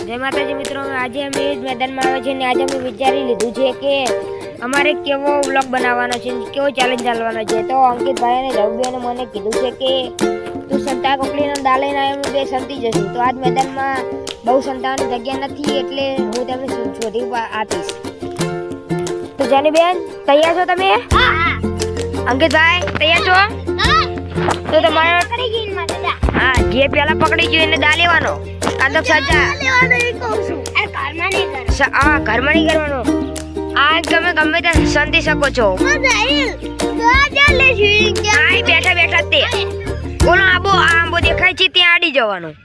જય માતાજી મિત્રો, આજે અમે મેદાનમાં આવે છે અને આજે અમે વિચારી લીધું છે કે અમારે કેવો વ્લોગ બનાવવાનો છે, કેવો ચેલેન્જ ચાલવાનો છે. તો અંકિતભાઈ અને રવિભાઈને મને કીધું છે કે તું સંતા કોકડીનો દાળ લઈને આવ્યો, અમે બે સંતી જશું. તો આજ મેદાનમાં બહુ સંતાવાની જગ્યા નથી એટલે હું તમને શોધી આપીશ. તો જાનીબેન તૈયાર છો તમે? અંકિતભાઈ તૈયાર છો? તો તમારે હા, જે પેલા પકડી ગયો એને દા લેવાનો. કાંતો સજા હા, ઘરમાં નહીં કરવાનો. આ તમે ગમે ત્યાં સંતી શકો છો. બેઠા બેઠા તે બોલો આબો આંબો દેખાય છે ત્યાં આડી જવાનું.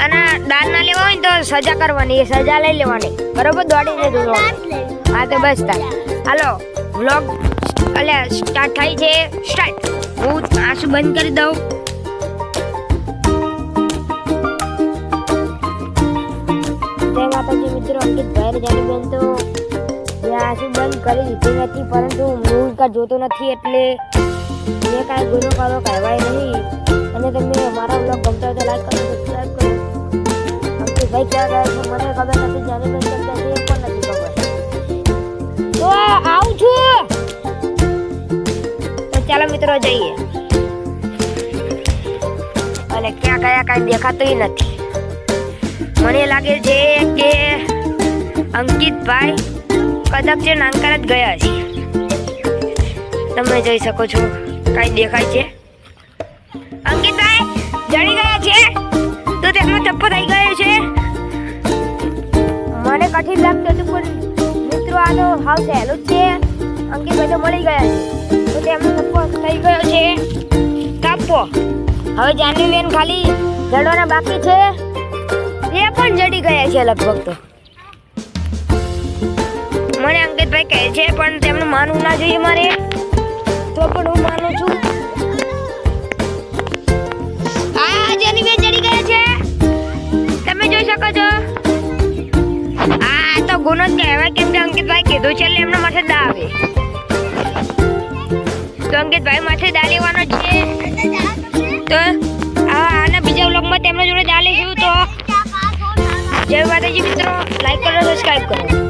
અને દાળ ના લેવા હોય તો સજા કરવાની, એ સજા લઈ લેવાની, બરોબર? દોડીને જોવાનું. હા તો બસ હાલો વ્લોગ સ્ટાર્ટ થાય છે. સ્ટાર્ટ. હું આંસુ બંધ કરી દઉં. જય માતાજી મિત્રો, અંકિતભાઈ જાનીબેન તો આંસુ બંધ કરી દીધી નથી, પરંતુ હું જોતો નથી એટલે જે કાંઈ ગુનો કરો કહેવાય નહીં. અને તમને અમારા વ્લોગ ગમતા હોય તો લાઈક કરો, સબસ્ક્રાઈબ કરો. અંકિતભાઈ ક્યાં ગયા છે મને ખબર નથી, જાનીબેન કરતા છે પણ નથી ખબર. તો આવું છું. તો ચાલો મિત્રો જઈએ. અને ક્યાં ગયા કાંઈ દેખાતું નથી. મને લાગે છે કે અંકિતભાઈ કદાચ છે નાનકર જ ગયા છે. તમે જોઈ શકો છો કાંઈ દેખાય છે? અંકિતભાઈ જડી ગયા છે તો તેમનો ચપ્પો થઈ ગયો છે. મને કઠિન લાગતું હતું પણ મિત્રો આ તો હાવ સહેલું જ છે. અંકિતભાઈ તો મળી ગયા છે તો તેમનો ચપ્પો થઈ ગયો છે. કાપો. હવે જાનવીબેન ખાલી જડવાના બાકી છે, એ પણ જડી ગયા છે લગભગ. તો મને અંકિતભાઈ કહે છે પણ તેમનું માનવું ના જોઈએ મારે, તો પણ હું માનું છું. આ જાનવીબેન જડી ગયા છે, તમે જોઈ શકો છો. આ તો ગુનો જ કહેવાય, કેમ કે અંકિતભાઈ કીધું છે એટલે એમના માથે દા આવે. તો અંકિતભાઈ માથે દા લેવાનો છે. તો આના બીજા વ્લોગમાં તેમના જોડે દા લઈશું. તો જય માતાજી મિત્રો, લાઈક કરો, સબસ્ક્રાઈબ કરો.